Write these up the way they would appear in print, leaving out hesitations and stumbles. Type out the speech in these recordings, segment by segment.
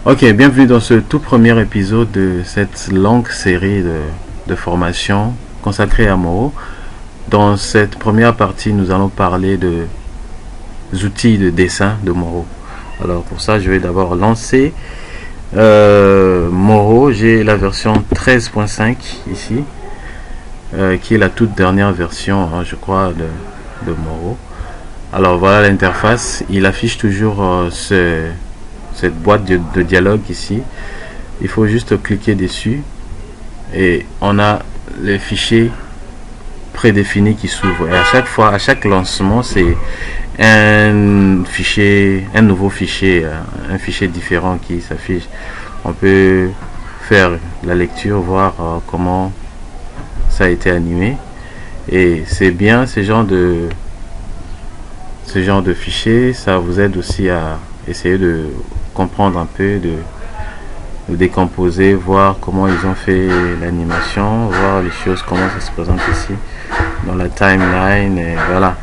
Ok, bienvenue dans ce tout premier épisode de cette longue série de formations consacrée à Moro. Dans cette première partie, nous allons parler des outils de dessin de Moro. Alors pour ça, je vais d'abord lancer Moro. J'ai la version 13.5 ici, qui est la toute dernière version, je crois, de Moro. Alors voilà l'interface. Il affiche toujours cette boîte de dialogue ici. Il faut juste cliquer dessus et on a les fichiers prédéfinis qui s'ouvrent. Et à chaque fois, à chaque lancement, c'est un fichier, un nouveau fichier, un fichier différent qui s'affiche. On peut faire la lecture, voir comment ça a été animé. Et c'est bien ce genre de fichier. Ça vous aide aussi à essayer de comprendre un peu, de décomposer, voir comment ils ont fait l'animation, voir les choses, comment ça se présente ici dans la timeline, et voilà.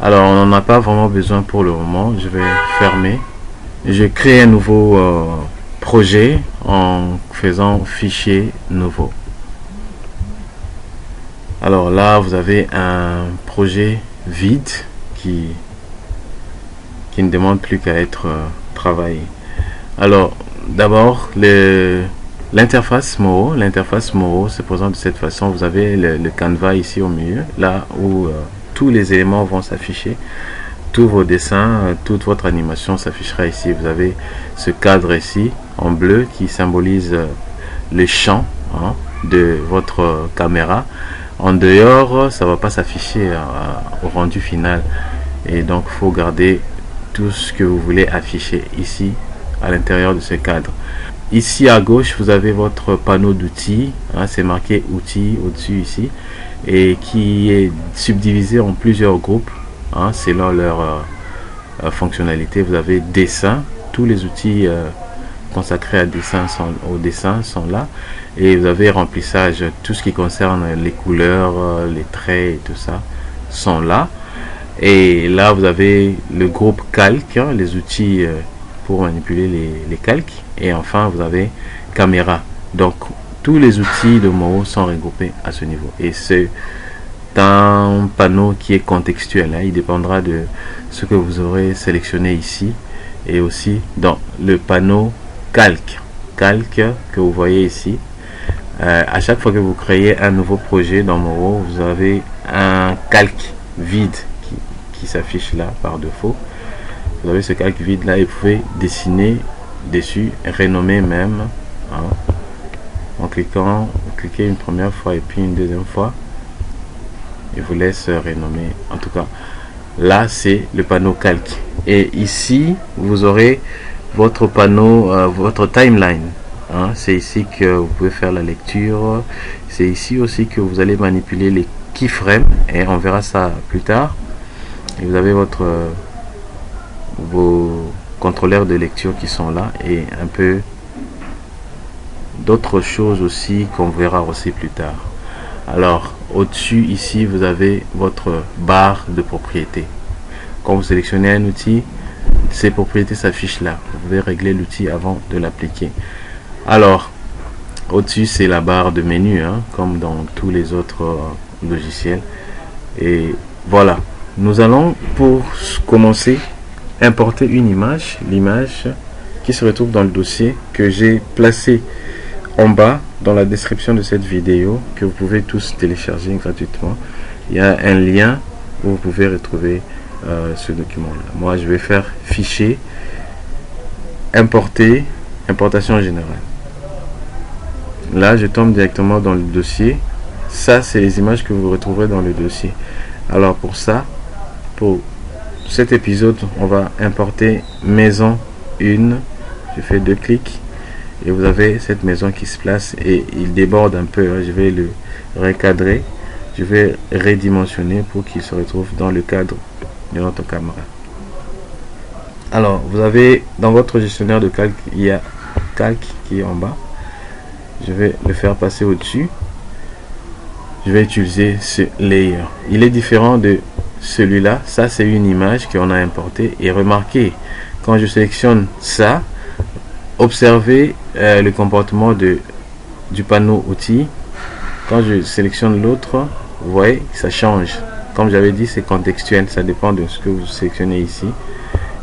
Alors on n'en a pas vraiment besoin pour le moment. Je vais fermer. Je crée un nouveau projet en faisant fichier nouveau. Alors là vous avez un projet vide qui ne demande plus qu'à être travaillé. Alors d'abord l'interface Moro se présente de cette façon. Vous avez le canevas ici au milieu, là où tous les éléments vont s'afficher, tous vos dessins, toute votre animation s'affichera ici. Vous avez ce cadre ici en bleu qui symbolise le champ de votre caméra. En dehors, ça va pas s'afficher au rendu final, et donc faut garder tout ce que vous voulez afficher ici à l'intérieur de ce cadre. Ici à gauche vous avez votre panneau d'outils, c'est marqué outils au-dessus ici, et qui est subdivisé en plusieurs groupes selon leur fonctionnalité. Vous avez dessin, tous les outils consacrés au dessin sont là, et vous avez remplissage, tout ce qui concerne les couleurs, les traits et tout ça sont là. Et là vous avez le groupe calque, les outils pour manipuler les calques, et enfin vous avez caméra. Donc tous les outils de Moro sont regroupés à ce niveau, et c'est un panneau qui est contextuel, il dépendra de ce que vous aurez sélectionné ici, et aussi dans le panneau calque que vous voyez ici. À chaque fois que vous créez un nouveau projet dans Moro, vous avez un calque vide qui s'affiche là par défaut. Vous avez ce calque vide là, et vous pouvez dessiner dessus, renommer même en cliquant. Vous cliquez une première fois et puis une deuxième fois, et vous laisse renommer. En tout cas là c'est le panneau calque, et ici vous aurez votre panneau, votre timeline. C'est ici que vous pouvez faire la lecture. C'est ici aussi que vous allez manipuler les keyframes, et on verra ça plus tard. Et vous avez vos contrôleurs de lecture qui sont là, et un peu d'autres choses aussi qu'on verra aussi plus tard. Alors au-dessus ici vous avez votre barre de propriétés. Quand vous sélectionnez un outil, ces propriétés s'affichent là. Vous pouvez régler l'outil avant de l'appliquer. Alors au-dessus c'est la barre de menu, comme dans tous les autres logiciels. Et voilà, nous allons pour commencer importer une image, l'image qui se retrouve dans le dossier que j'ai placé en bas dans la description de cette vidéo, que vous pouvez tous télécharger gratuitement. Il y a un lien où vous pouvez retrouver ce document là. Moi je vais faire fichier, importer, importation générale. Là je tombe directement dans le dossier. Ça c'est les images que vous retrouverez dans le dossier. Alors pour ça, pour cet épisode, on va importer maison 1. Je fais 2 clics, et vous avez cette maison qui se place, et il déborde un peu. Je vais le recadrer, je vais redimensionner pour qu'il se retrouve dans le cadre de notre caméra. Alors vous avez dans votre gestionnaire de calque, il y a calque qui est en bas. Je vais le faire passer au-dessus. Je vais utiliser ce layer. Il est différent de celui-là. Ça c'est une image qu'on a importée, et remarquez, quand je sélectionne ça, observez le comportement du panneau outils. Quand je sélectionne l'autre, vous voyez, ça change. Comme j'avais dit, c'est contextuel, ça dépend de ce que vous sélectionnez ici.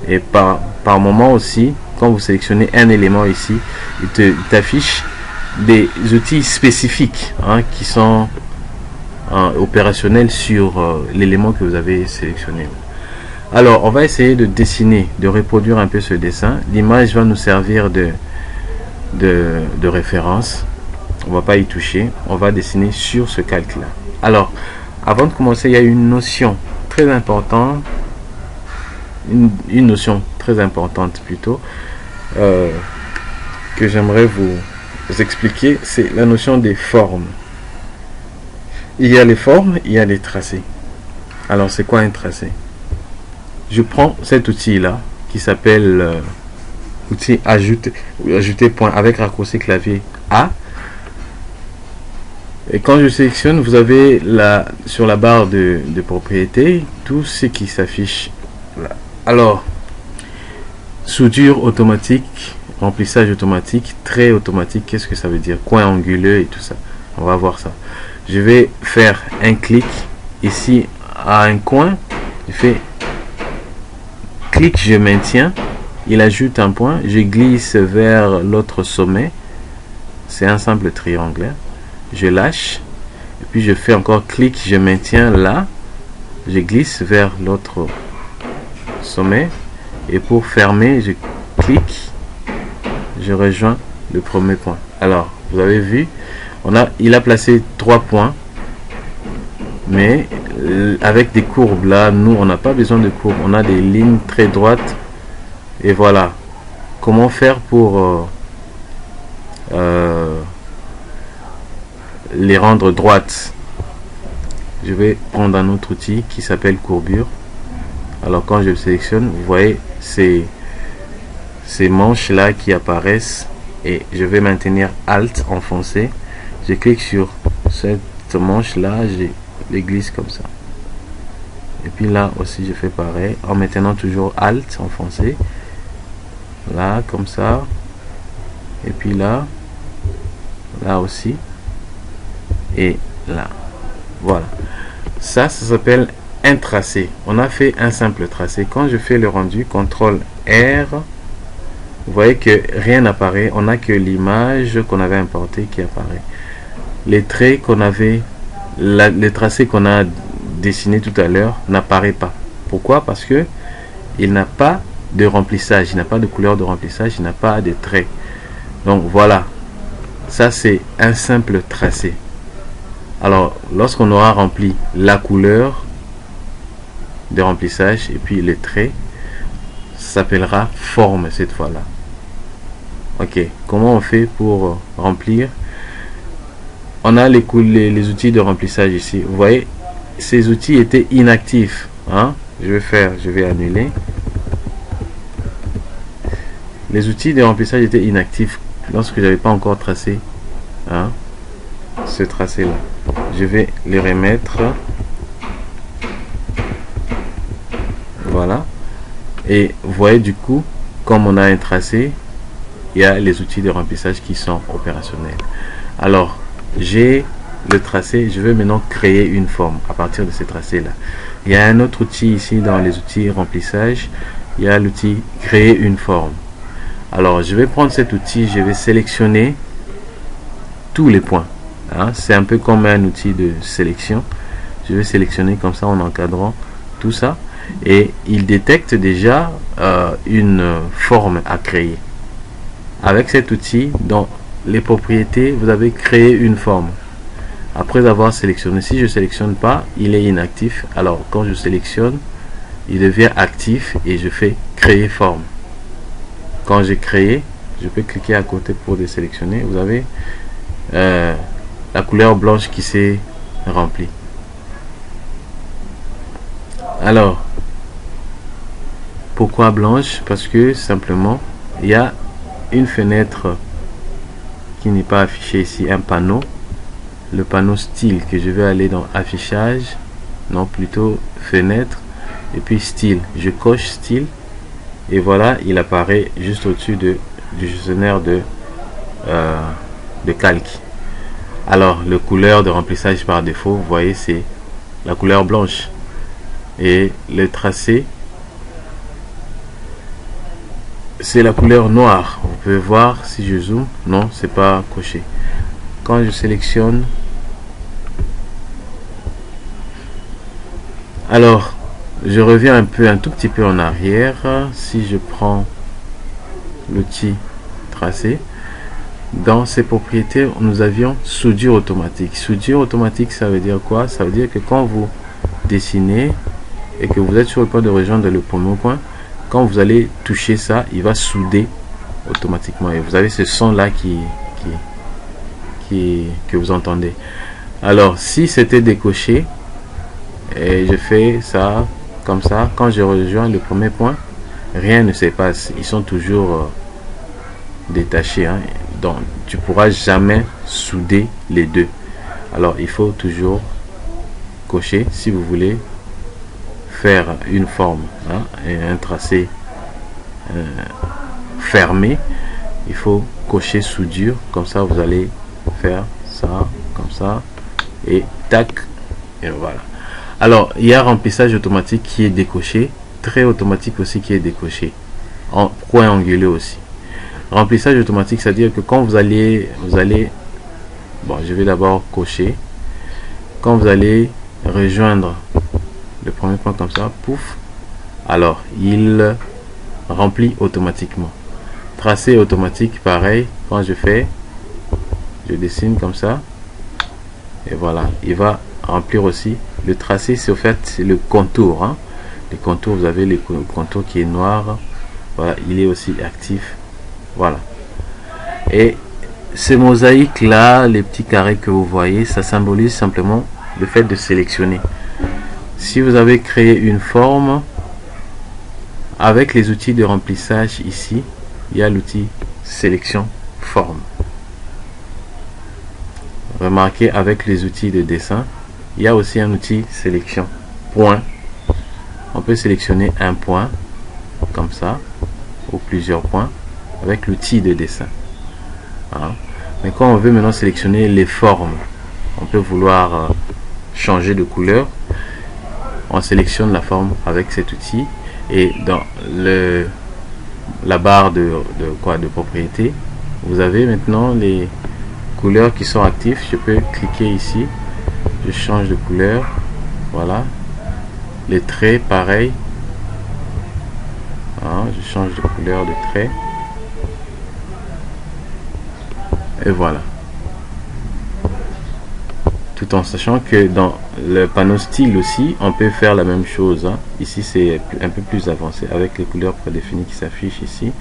Et par moment aussi, quand vous sélectionnez un élément ici, il t'affiche des outils spécifiques qui sont opérationnels sur l'élément que vous avez sélectionné. Alors, on va essayer de dessiner, de reproduire un peu ce dessin. L'image va nous servir de référence. On va pas y toucher. On va dessiner sur ce calque-là. Alors, avant de commencer, il y a une notion très importante, une notion très importante plutôt, que j'aimerais vous expliquer. C'est la notion des formes. Il y a les formes, il y a les tracés. Alors, c'est quoi un tracé? Je prends cet outil là qui s'appelle outil ajouter point avec raccourci clavier A, et quand je sélectionne, vous avez là sur la barre de propriétés tout ce qui s'affiche là. Alors, soudure automatique, remplissage automatique, trait automatique, qu'est-ce que ça veut dire? Coin anguleux et tout ça, on va voir ça. Je vais faire un clic ici à un coin, je fais clic, je maintiens, il ajoute un point, je glisse vers l'autre sommet, c'est un simple triangulaire, je lâche, et puis je fais encore clic, je maintiens là, je glisse vers l'autre sommet, et pour fermer, je clique, je rejoins le premier point. Alors, vous avez vu, il a placé 3 points, mais avec des courbes là, nous on n'a pas besoin de courbes, on a des lignes très droites. Et voilà comment faire pour les rendre droites. Je vais prendre un autre outil qui s'appelle courbure. Alors quand je le sélectionne, vous voyez ces manches là qui apparaissent, et je vais maintenir Alt enfoncé, je clique sur cette manche là, je les glisse comme ça, et puis là aussi je fais pareil en maintenant toujours Alt enfoncé, là comme ça, et puis là aussi, et là. Voilà, ça s'appelle un tracé. On a fait un simple tracé. Quand je fais le rendu, CTRL R, vous voyez que rien n'apparaît, on n'a que l'image qu'on avait importée qui apparaît. Les traits qu'on avait, les tracés qu'on a dessiné tout à l'heure n'apparaît pas. Pourquoi? Parce que il n'a pas de remplissage, il n'a pas de couleur de remplissage, il n'a pas de traits. Donc voilà, ça c'est un simple tracé. Alors lorsqu'on aura rempli la couleur de remplissage et puis les traits, ça s'appellera forme cette fois là. Ok, comment on fait pour remplir? On a les outils de remplissage ici. Vous voyez, ces outils étaient inactifs. Je vais annuler. Les outils de remplissage étaient inactifs lorsque je n'avais pas encore tracé ce tracé là. Je vais les remettre. Voilà. Et vous voyez du coup, comme on a un tracé, il y a les outils de remplissage qui sont opérationnels. Alors, j'ai le tracé, je vais maintenant créer une forme à partir de ce tracé là. Il y a un autre outil ici dans les outils remplissage, il y a l'outil créer une forme. Alors je vais prendre cet outil, je vais sélectionner tous les points. C'est un peu comme un outil de sélection. Je vais sélectionner comme ça en encadrant tout ça, et il détecte déjà une forme à créer. Avec cet outil, dans les propriétés, vous avez créé une forme. Après avoir sélectionné, si je sélectionne pas, il est inactif. Alors quand je sélectionne, il devient actif et je fais créer forme. Quand j'ai créé, je peux cliquer à côté pour désélectionner. Vous avez la couleur blanche qui s'est remplie. Alors, pourquoi blanche? Parce que simplement, il y a une fenêtre qui n'est pas affichée ici, un panneau, le panneau style, que je vais aller dans affichage, non plutôt fenêtre, et puis style. Je coche style, et voilà, il apparaît juste au-dessus de du gestionnaire de calque. Alors, le couleur de remplissage par défaut, vous voyez, c'est la couleur blanche. Et le tracé, c'est la couleur noire. Vous pouvez voir si je zoome. Non, c'est pas coché. Quand je sélectionne, alors je reviens un tout petit peu en arrière. Si je prends l'outil tracé, dans ses propriétés, nous avions soudure automatique. Soudure automatique, ça veut dire quoi? Ça veut dire que quand vous dessinez et que vous êtes sur le point de rejoindre le premier point, quand vous allez toucher ça, il va souder automatiquement. Et vous avez ce son là que vous entendez. Alors, si c'était décoché, et je fais ça comme ça, quand je rejoins le premier point, rien ne se passe. Ils sont toujours détachés. Hein. Donc, tu pourras jamais souder les deux. Alors, il faut toujours cocher si vous voulez faire une forme, hein, et un tracé fermé. Il faut cocher soudure. Comme ça, vous allez faire ça, comme ça, et tac, et voilà. Alors, il y a remplissage automatique qui est décoché, trait automatique aussi qui est décoché, en coin anguleux aussi. Remplissage automatique, c'est-à-dire que quand vous allez, bon, je vais d'abord cocher. Quand vous allez rejoindre le premier point comme ça, pouf, alors il remplit automatiquement. Tracé automatique, pareil, quand je fais, je dessine comme ça, et voilà, il va remplir aussi. Le tracé, c'est au fait le contour, hein. Les contours, vous avez le contour qui est noir, voilà, il est aussi actif, voilà. Et ces mosaïques là, les petits carrés que vous voyez, ça symbolise simplement le fait de sélectionner. Si vous avez créé une forme avec les outils de remplissage ici, il y a l'outil sélection forme. Remarquez, avec les outils de dessin, il y a aussi un outil sélection point. On peut sélectionner un point comme ça ou plusieurs points avec l'outil de dessin. Voilà. Mais quand on veut maintenant sélectionner les formes, on peut vouloir changer de couleur. On sélectionne la forme avec cet outil et dans la barre de propriété, vous avez maintenant les couleurs qui sont actives. Je peux cliquer ici, je change de couleur, voilà. Les traits, pareil, hein, je change de couleur de trait et voilà, tout en sachant que dans le panneau style aussi on peut faire la même chose, hein. Ici c'est un peu plus avancé avec les couleurs prédéfinies qui s'affichent ici.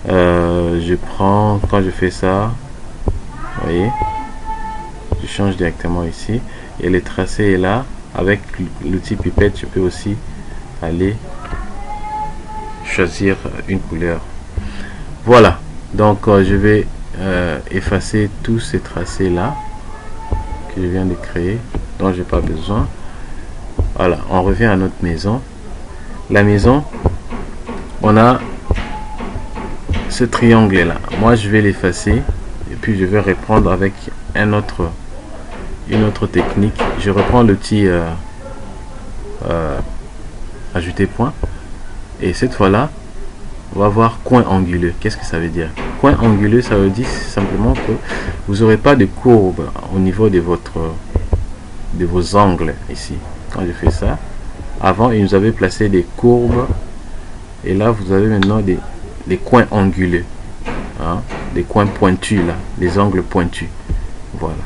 Je prends, quand je fais ça, vous voyez, je change directement ici et le tracé est là. Avec l'outil pipette, je peux aussi aller choisir une couleur. Voilà, donc je vais effacer tous ces tracés là que je viens de créer, dont j'ai pas besoin. Voilà, on revient à notre maison. La maison, on a ce triangle là. Moi je vais l'effacer et puis je vais reprendre avec une autre technique. Je reprends l'outil ajouter point et cette fois là on va voir coin anguleux. Qu'est-ce que ça veut dire? Coin anguleux, ça veut dire simplement que vous n'aurez pas de courbe au niveau de vos angles ici. Quand je fais ça, avant il nous avait placé des courbes et là vous avez maintenant des coins anguleux, hein, des coins pointus là, des angles pointus. Voilà.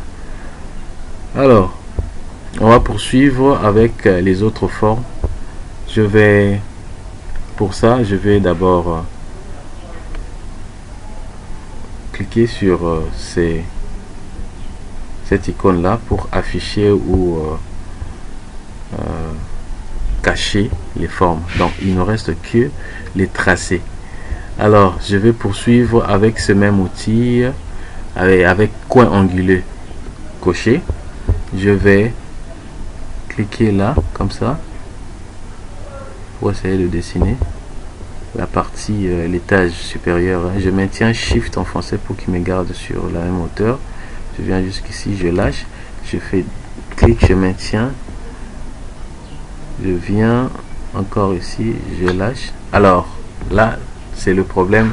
Alors, on va poursuivre avec les autres formes. Pour ça, je vais d'abord cliquer sur cette icône là pour afficher ou cacher les formes. Donc, il ne reste que les tracés. Alors, je vais poursuivre avec ce même outil, avec coin anguleux coché. Je vais cliquer là, comme ça, pour essayer de dessiner. la partie, l'étage supérieur, hein. Je maintiens Shift en français pour qu'il me garde sur la même hauteur. Je viens jusqu'ici, je lâche, je fais clic, je maintiens, je viens encore ici, je lâche. Alors là, c'est le problème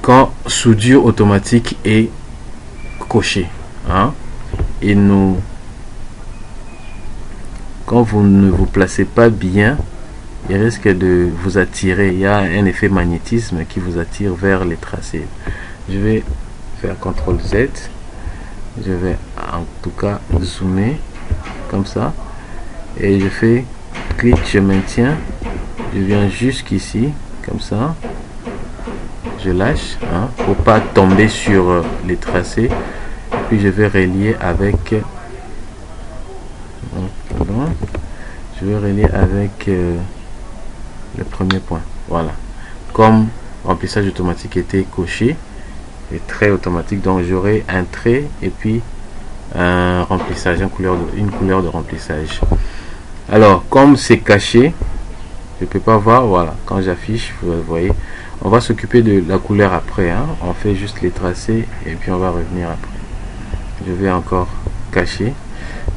quand soudure automatique est coché, hein, et quand vous ne vous placez pas bien, il risque de vous attirer. Il y a un effet magnétisme qui vous attire vers les tracés. Je vais faire CTRL Z. Je vais en tout cas zoomer comme ça. Et je fais clic, je maintiens. Je viens jusqu'ici, comme ça. Je lâche, hein, pour pas tomber sur les tracés. Et puis je vais relier avec... Je vais relier avec... le premier point. Voilà, comme remplissage automatique était coché et trait automatique, donc j'aurai un trait et puis un remplissage, une couleur de remplissage. Alors comme c'est caché, je peux pas voir. Voilà, quand j'affiche, vous voyez, on va s'occuper de la couleur après, hein. On fait juste les tracés et puis on va revenir après. Je vais encore cacher.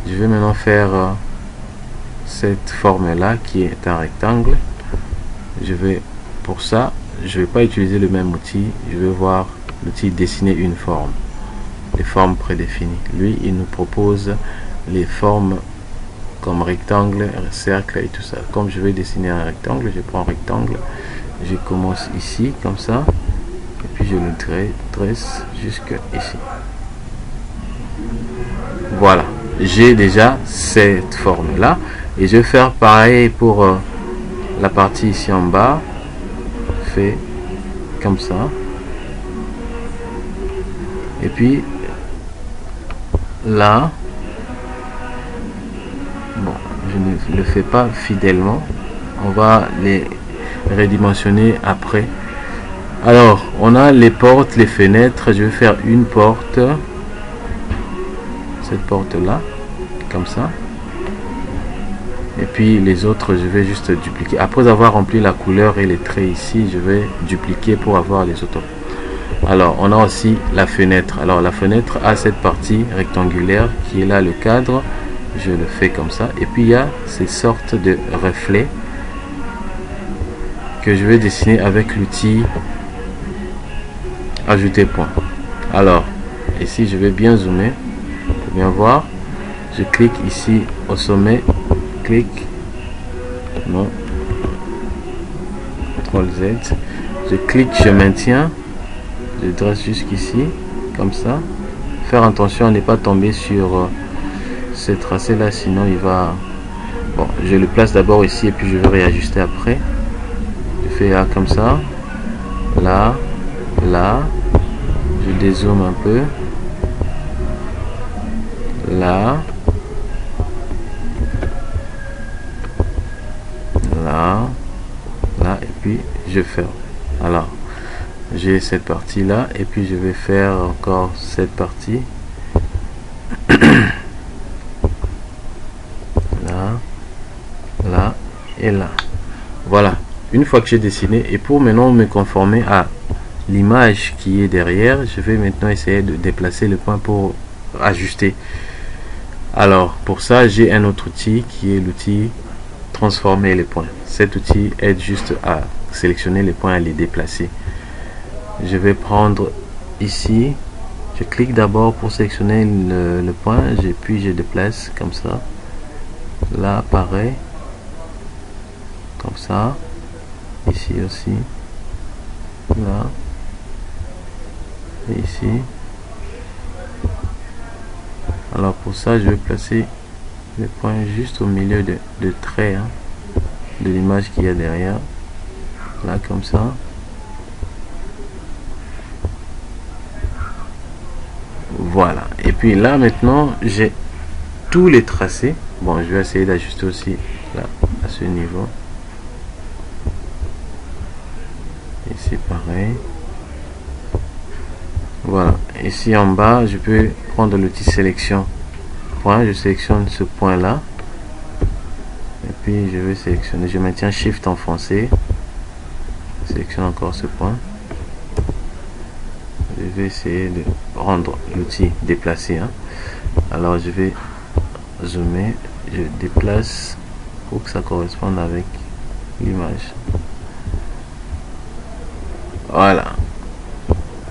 Je vais maintenant faire cette forme là qui est un rectangle. Je vais, pour ça, je vais pas utiliser le même outil. Je vais voir l'outil dessiner une forme, les formes prédéfinies. Lui, il nous propose les formes comme rectangle, cercle et tout ça. Comme je vais dessiner un rectangle, je prends un rectangle, je commence ici comme ça et puis je le dresse jusque ici. Voilà, j'ai déjà cette forme là et je vais faire pareil pour la partie ici en bas. Fait comme ça et puis là, bon, je ne le fais pas fidèlement, on va les redimensionner après. Alors on a les portes, les fenêtres. Je vais faire une porte, cette porte là comme ça, et puis les autres je vais juste dupliquer après avoir rempli la couleur et les traits ici. Je vais dupliquer pour avoir les autres. Alors on a aussi la fenêtre. Alors la fenêtre a cette partie rectangulaire qui est là, le cadre. Je le fais comme ça et puis il y a ces sortes de reflets que je vais dessiner avec l'outil ajouter point. Alors ici je vais bien zoomer pour bien voir. Je clique ici au sommet, clic, non, CTRL Z, je clique, je maintiens, je dresse jusqu'ici comme ça. Faire attention à ne pas tomber sur ce tracé là, sinon il va... Bon, je le place d'abord ici et puis je vais réajuster après. Je fais là comme ça, là, là, je dézoome un peu, là, là, là, et puis je ferme. Alors j'ai cette partie là et puis je vais faire encore cette partie là, là et là. Voilà, une fois que j'ai dessiné, et pour maintenant me conformer à l'image qui est derrière, je vais maintenant essayer de déplacer le point pour ajuster. Alors pour ça j'ai un autre outil qui est l'outil transformer les points. Cet outil aide juste à sélectionner les points et les déplacer. Je vais prendre ici, je clique d'abord pour sélectionner le point, puis je déplace comme ça. Là pareil, comme ça, ici aussi, là et ici. Alors pour ça je vais placer le point juste au milieu de traits, hein, de l'image qu'il y a derrière, là comme ça. Voilà, et puis là maintenant j'ai tous les tracés. Bon, je vais essayer d'ajuster aussi là à ce niveau. Ici pareil. Voilà, ici en bas je peux prendre l'outil sélection point, je sélectionne ce point là et puis je vais sélectionner, je maintiens Shift en français, sélectionne encore ce point. Je vais essayer de rendre l'outil déplacé, hein. Alors je vais zoomer, je déplace pour que ça corresponde avec l'image. Voilà.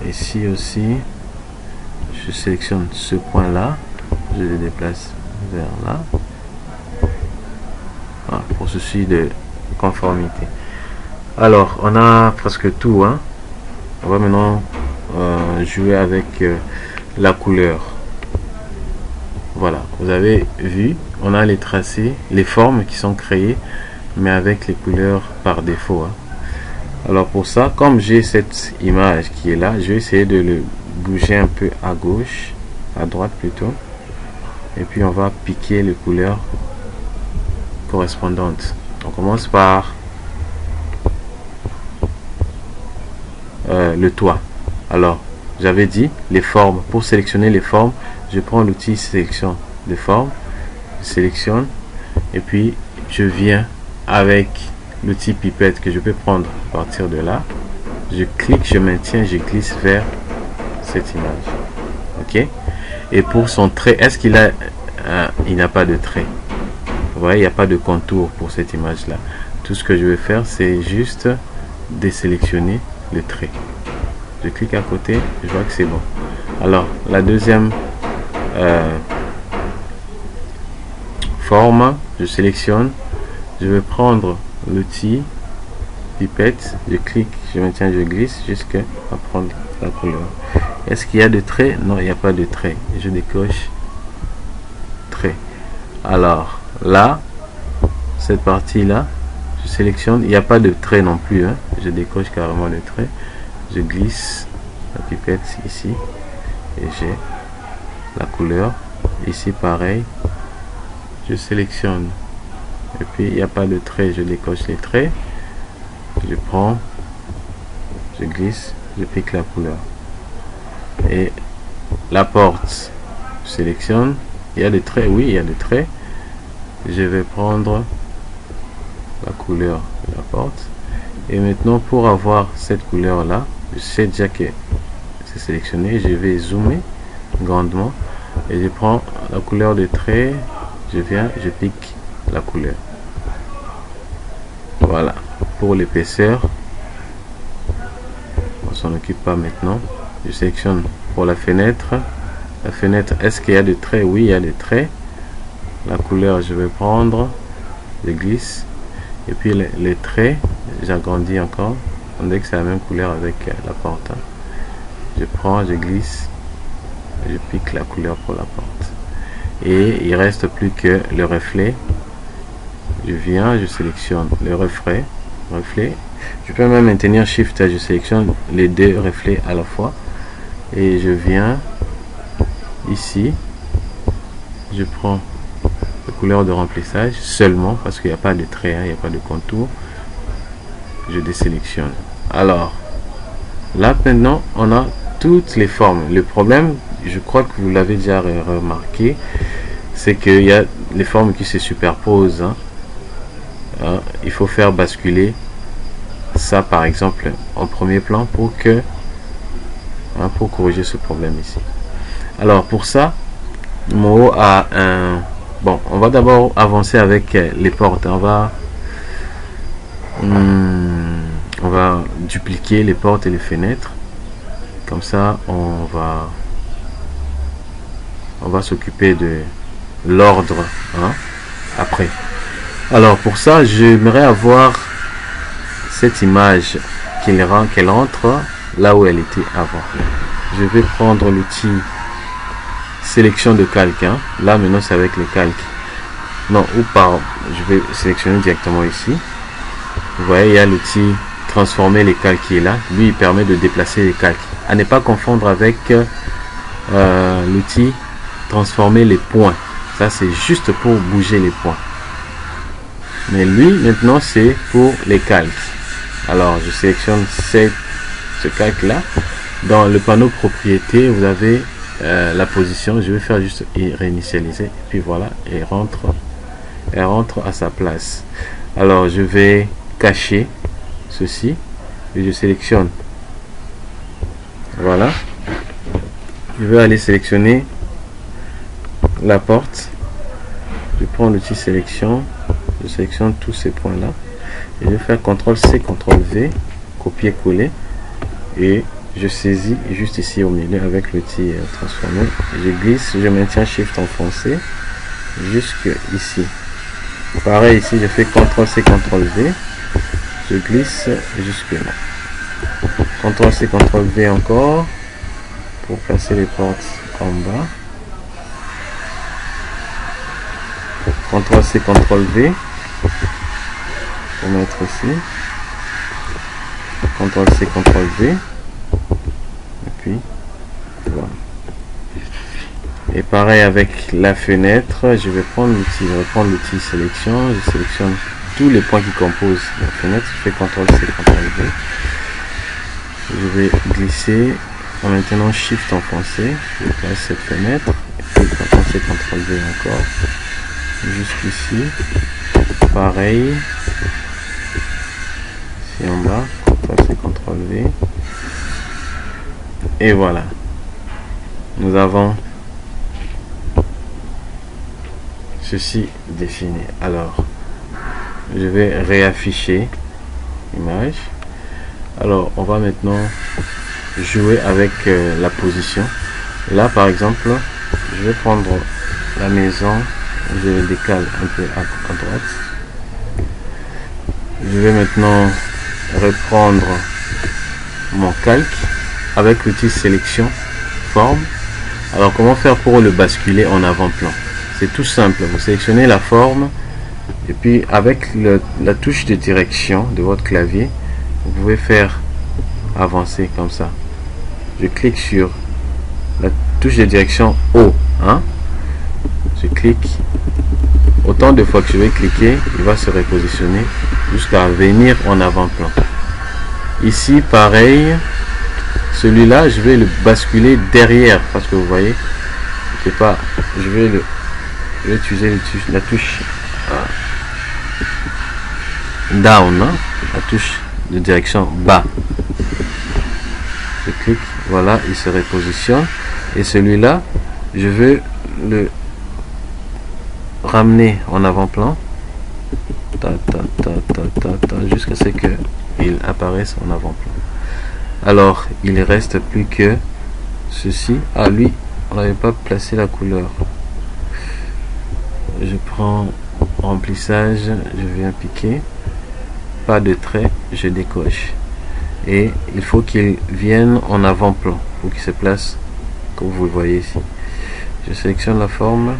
Ici aussi, je sélectionne ce point là, je le déplace vers là. Voilà, pour ceci de conformité. Alors on a presque tout, hein. On va maintenant jouer avec la couleur. Voilà, vous avez vu, on a les tracés, les formes qui sont créées, mais avec les couleurs par défaut, hein. Alors pour ça, comme j'ai cette image qui est là, je vais essayer de le bouger un peu à gauche, à droite plutôt, et puis on va piquer les couleurs correspondantes. On commence par le toit. Alors j'avais dit les formes. Pour sélectionner les formes, je prends l'outil sélection de formes, je sélectionne, et puis je viens avec l'outil pipette que je peux prendre à partir de là. Je clique, je maintiens, je glisse vers cette image. Ok. Et pour son trait, est-ce qu'il a il n'a pas de trait? Vous voyez, il n'y a pas de contour pour cette image là. Tout ce que je vais faire, c'est juste désélectionner le trait. Je clique à côté, je vois que c'est bon. Alors la deuxième forme, je sélectionne, je vais prendre l'outil pipette, je clique, je maintiens, je glisse jusqu'à prendre la couleur. Est-ce qu'il y a de traits? Non, il n'y a pas de trait. Je décoche trait. Alors là, cette partie là, je sélectionne, il n'y a pas de trait non plus, hein. Je décoche carrément le trait, je glisse la pipette ici et j'ai la couleur. Ici pareil, je sélectionne et puis il n'y a pas de trait, je décoche les traits, je prends, je glisse, je pique la couleur. Et la porte, je sélectionne, il y a des traits, oui il y a des traits, je vais prendre la couleur de la porte. Et maintenant pour avoir cette couleur là, je sais déjà que c'est sélectionné, je vais zoomer grandement et je prends la couleur des traits, je viens, je pique la couleur. Voilà, pour l'épaisseur, on s'en occupe pas maintenant. Je sélectionne pour la fenêtre. La fenêtre, est-ce qu'il y a des traits? Oui, il y a des traits. La couleur, je vais prendre, je glisse, et puis les traits, j'agrandis encore. On dirait que c'est la même couleur avec la porte, hein. Je prends, je glisse, je pique la couleur pour la porte. Et il reste plus que le reflet. Je viens, je sélectionne le reflet. Je peux même maintenir Shift, je sélectionne les deux reflets à la fois. Et je viens ici, je prends la couleur de remplissage seulement parce qu'il n'y a pas de trait, hein, il n'y a pas de contour. Je désélectionne. Alors là maintenant on a toutes les formes. Le problème, je crois que vous l'avez déjà remarqué, c'est qu'il y a les formes qui se superposent, hein. Il faut faire basculer ça par exemple en premier plan pour que pour corriger ce problème ici. Alors pour ça, Moho a un bon, on va d'abord avancer avec les portes. On va dupliquer les portes et les fenêtres. Comme ça on va s'occuper de l'ordre, hein, après. Alors pour ça, j'aimerais avoir cette image qu'elle rentre là où elle était avant. Je vais prendre l'outil sélection de calque, hein. Là maintenant c'est avec le calque. Non, ou par, je vais sélectionner directement ici. Vous voyez, il y a l'outil transformer les calques qui est là. Lui, il permet de déplacer les calques. À ne pas confondre avec l'outil transformer les points. Ça, c'est juste pour bouger les points. Mais lui, maintenant, c'est pour les calques. Alors, je sélectionne ce calque-là. Dans le panneau propriété, vous avez la position. Je vais faire juste réinitialiser. Et puis voilà, elle rentre à sa place. Alors, je vais cacher ceci. et je sélectionne. Voilà. Je vais aller sélectionner la porte. Je prends l'outil sélection. Je sélectionne tous ces points là. Et je vais faire CTRL-C, CTRL-V, copier-coller. Et je saisis juste ici au milieu avec l'outil transformer. Je glisse, je maintiens Shift enfoncé jusque ici. Pareil ici, je fais CTRL-C, CTRL-V. Je glisse jusque là. CTRL-C, CTRL-V encore pour placer les portes en bas. CTRL-C, CTRL-V pour mettre ici. CTRL-C, CTRL-V. Et puis, voilà. Et pareil avec la fenêtre, je vais prendre l'outil sélection. Je sélectionne tous les points qui composent la fenêtre. Je fais CTRL-C, CTRL-V. Je vais glisser en maintenant Shift enfoncé. Je place cette fenêtre. Et puis CTRL-C, CTRL-V encore. Jusqu'ici. Pareil. Ici en bas. CTRL-C, CTRL-V. Et voilà. Nous avons ceci défini. Alors, je vais réafficher l'image. Alors, on va maintenant jouer avec la position. Là, par exemple, je vais prendre la maison, je le décale un peu à droite. Je vais maintenant reprendre mon calque avec l'outil sélection forme. Alors, comment faire pour le basculer en avant-plan? C'est tout simple. Vous sélectionnez la forme et puis avec la touche de direction de votre clavier, vous pouvez faire avancer comme ça. Je clique sur la touche de direction haut. Je clique. Autant de fois que je vais cliquer, il va se repositionner jusqu'à venir en avant-plan. Ici, pareil. Celui-là, je vais le basculer derrière parce que vous voyez, c'est pas. Je vais utiliser la touche down, la touche de direction bas. Je clique, voilà, il se repositionne. Et celui-là, je veux le ramener en avant-plan jusqu'à ce qu'il apparaisse en avant-plan. Alors, il ne reste plus que ceci. Ah, lui, on n'avait pas placé la couleur. Je prends remplissage, je viens piquer. Pas de trait, je décoche. Et il faut qu'il vienne en avant-plan. Il faut qu'il se place comme vous le voyez ici. Je sélectionne la forme,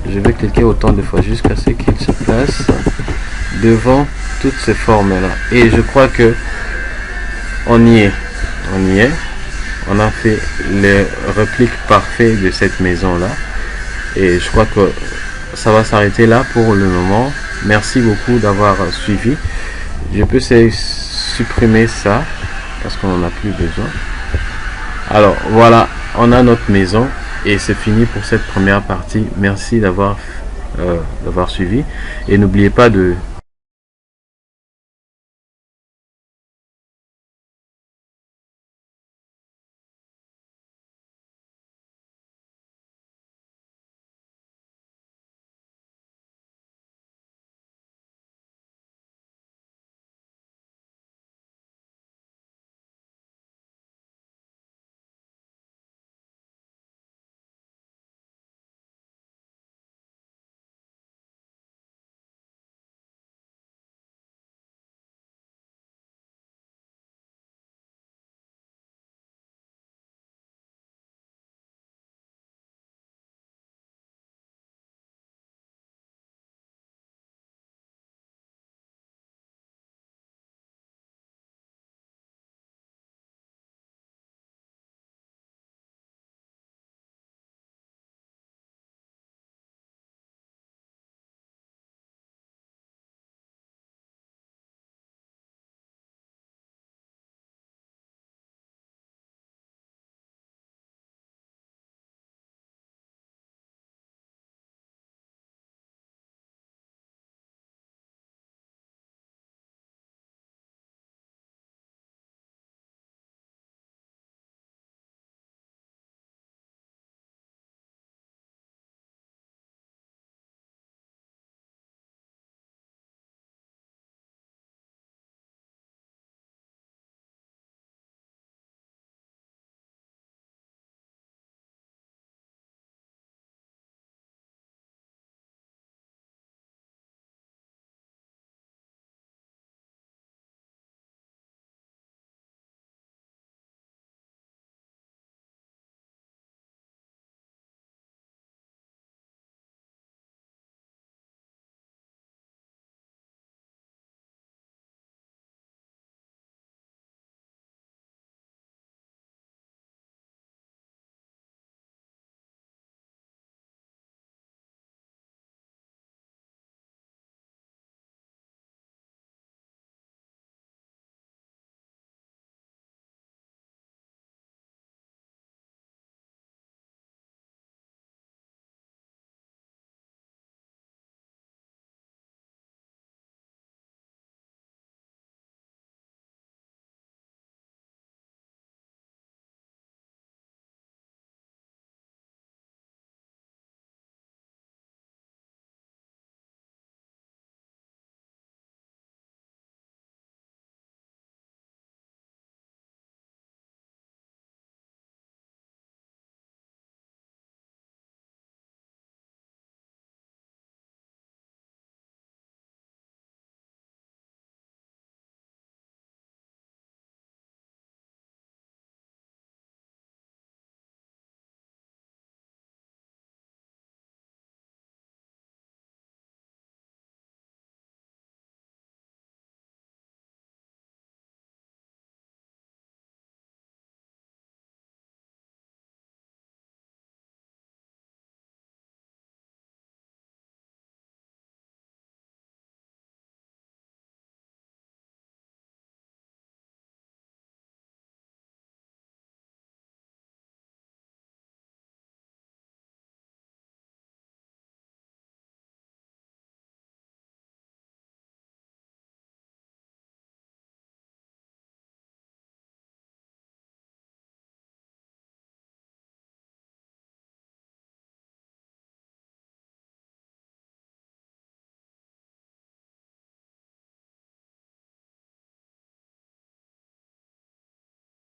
je vais cliquer autant de fois jusqu'à ce qu'il se place devant toutes ces formes là. Et je crois que on y est. On a fait le réplique parfait de cette maison là. Et je crois que ça va s'arrêter là pour le moment. Merci beaucoup d'avoir suivi. Je peux supprimer ça parce qu'on n'en a plus besoin. Alors voilà, on a notre maison et c'est fini pour cette première partie. Merci d'avoir suivi et n'oubliez pas de